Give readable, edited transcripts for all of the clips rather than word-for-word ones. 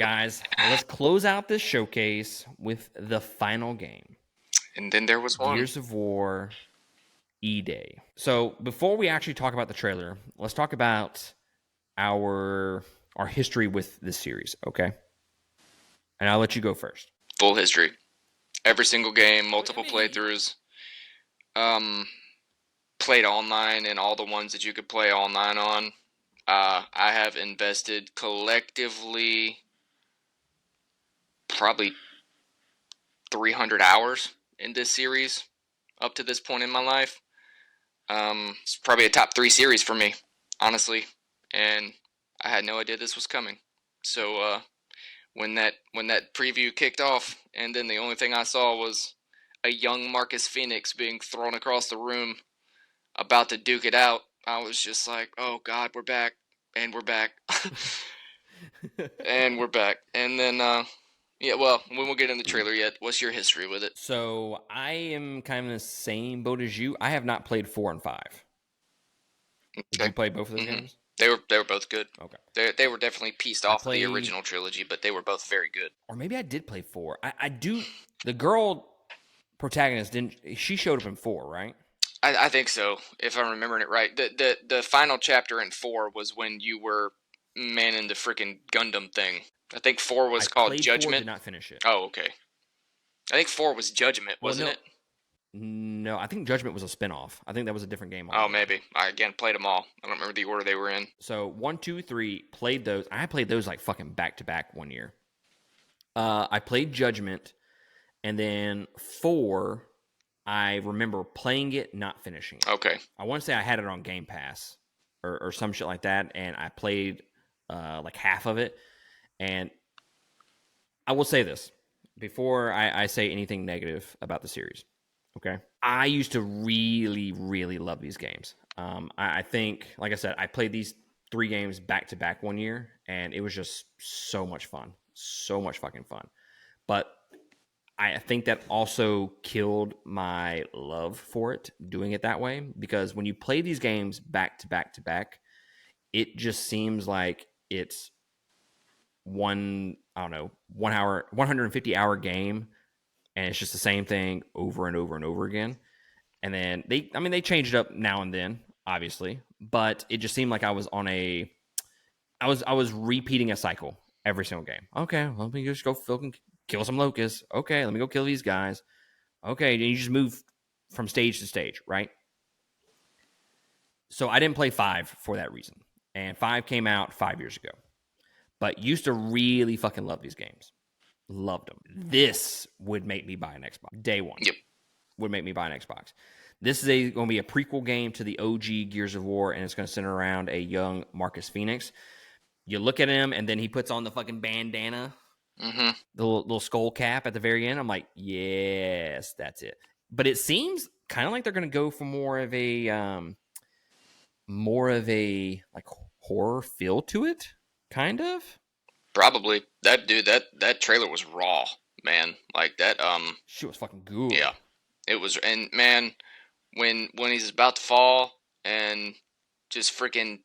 Guys, let's close out this showcase with the final game. And then there was one. Gears of War E-Day. So before we actually talk about the trailer, let's talk about our history with this series, okay? And I'll let you go first. Full history. Every single game, multiple playthroughs. Played online and all the ones that you could play online on. I have invested collectively probably 300 hours in this series up to this point in my life. It's probably a top 3 series for me, honestly, and I had no idea this was coming. So when that preview kicked off, and then the only thing I saw was a young Marcus Phoenix being thrown across the room, about to duke it out, I was just like, "Oh God, we're back, and we're back, and we're back." And then, yeah, well, we won't get in the trailer yet. What's your history with it? So I am kind of in the same boat as you. I have not played 4 and 5. Did you play both of those games? They were both good. Okay. They were definitely pieced off of the original trilogy, but they were both very good. Or maybe I did play 4. I do. The girl protagonist didn't. She showed up in 4, right? I think so, if I'm remembering it right. The final chapter in 4 was when you were manning the freaking Gundam thing. I think 4 was called Judgment. 4, did not finish it. Oh, okay. I think 4 was Judgment, wasn't it? No, I think Judgment was a spinoff. I think that was a different game. Oh, maybe. I, again, played them all. I don't remember the order they were in. So 1, 2, 3, played those. I played those like fucking back-to-back one year. I played Judgment, and then 4, I remember playing it, not finishing it. Okay. I want to say I had it on Game Pass or some shit like that, and I played like half of it. And I will say this before I say anything negative about the series. Okay. I used to really, really love these games. I think, like I said, I played these 3 games back to back one year, and it was just so much fun. So much fucking fun. But I think that also killed my love for it, doing it that way, because when you play these games back to back to back, it just seems like it's 1 hour, 150-hour game, and it's just the same thing over and over and over again. And then they changed it up now and then, obviously, but it just seemed like I was repeating a cycle every single game. Okay, let me just go kill some locusts. Okay, let me go kill these guys. Okay, and you just move from stage to stage, right? So I didn't play 5 for that reason. And 5 came out 5 years ago. But used to really fucking love these games. Loved them. This would make me buy an Xbox. Day one. Yep. Would make me buy an Xbox. This is going to be a prequel game to the OG Gears of War, and it's going to center around a young Marcus Phoenix. You look at him, and then he puts on the fucking bandana, the little skull cap at the very end. I'm like, yes, that's it. But it seems kind of like they're going to go for more of a like horror feel to it, kind of. Probably. That trailer was raw, man. Like that. Shit was fucking good. Yeah, it was. And man, when he's about to fall and just freaking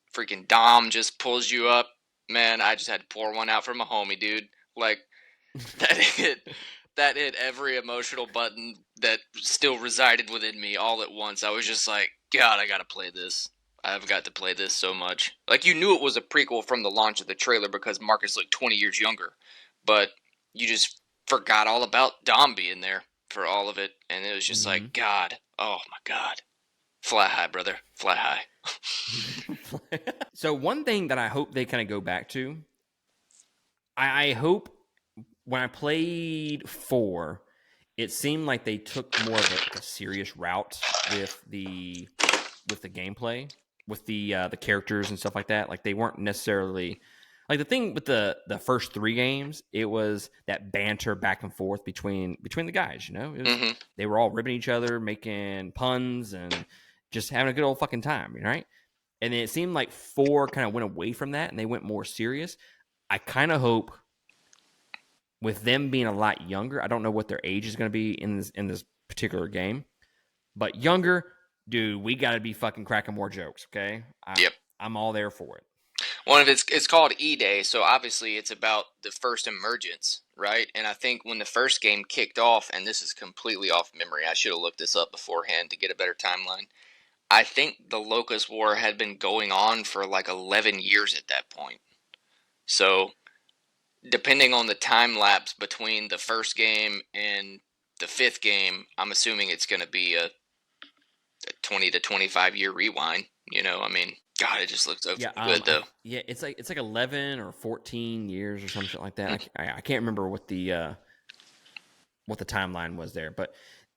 Dom just pulls you up, man, I just had to pour one out for my homie, dude. Like that hit every emotional button that still resided within me all at once. I was just like, God, I gotta play this. I've got to play this so much. Like, you knew it was a prequel from the launch of the trailer because Marcus looked 20 years younger, but you just forgot all about Dom being there for all of it, and it was just like, God, oh my God. Fly high, brother. Fly high. So one thing that I hope they kind of go back to, I hope when I played 4, it seemed like they took more of a serious route with the gameplay, with the characters and stuff like that. Like, they weren't necessarily like the thing with the first 3 games. It was that banter back and forth between the guys. You know, it was, they were all ribbing each other, making puns, and just having a good old fucking time, right? And then it seemed like 4 kind of went away from that, and they went more serious. I kind of hope, with them being a lot younger, I don't know what their age is going to be in this particular game, but younger, dude, we got to be fucking cracking more jokes, okay? Yep. I'm all there for it. One of it's called E-Day, so obviously it's about the first emergence, right? And I think when the first game kicked off, and this is completely off memory, I should have looked this up beforehand to get a better timeline. I think the Locust War had been going on for like 11 years at that point. So, depending on the time lapse between the first game and the fifth game, I'm assuming it's going to be a 20 to 25-year rewind. I mean, God, it just looks so Yeah, good though. yeah, it's like 11 or 14 years or something like that. I can't remember what the timeline was there, but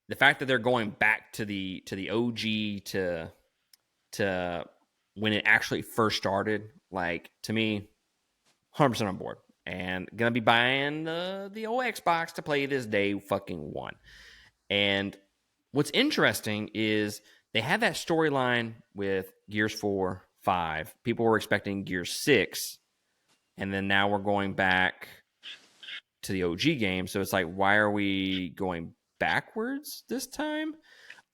the fact that they're going back to the OG to when it actually first started, like, to me, 100% on board, and gonna be buying the old Xbox to play this day fucking one. And what's interesting is they had that storyline with Gears 4, 5. People were expecting Gears 6, and then now we're going back to the OG game. So it's like, why are we going backwards this time?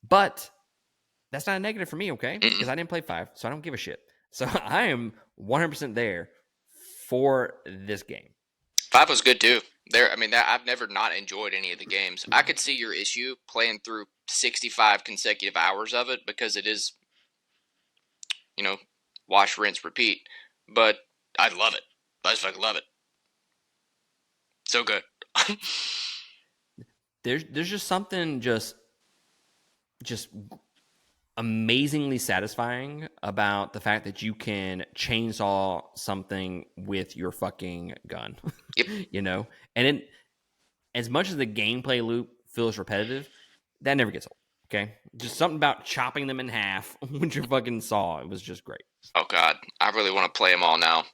But that's not a negative for me, okay? Because I didn't play 5, so I don't give a shit. So I am 100% there for this game. 5 was good too. I mean, I've never not enjoyed any of the games. I could see your issue playing through 65 consecutive hours of it because it is, wash, rinse, repeat. But I love it. I just fucking love it. So good. There's just something just amazingly satisfying about the fact that you can chainsaw something with your fucking gun. Yep. And as much as the gameplay loop feels repetitive, that never gets old. Okay, just something about chopping them in half with your fucking saw. It was just great. Oh God, I really want to play them all now.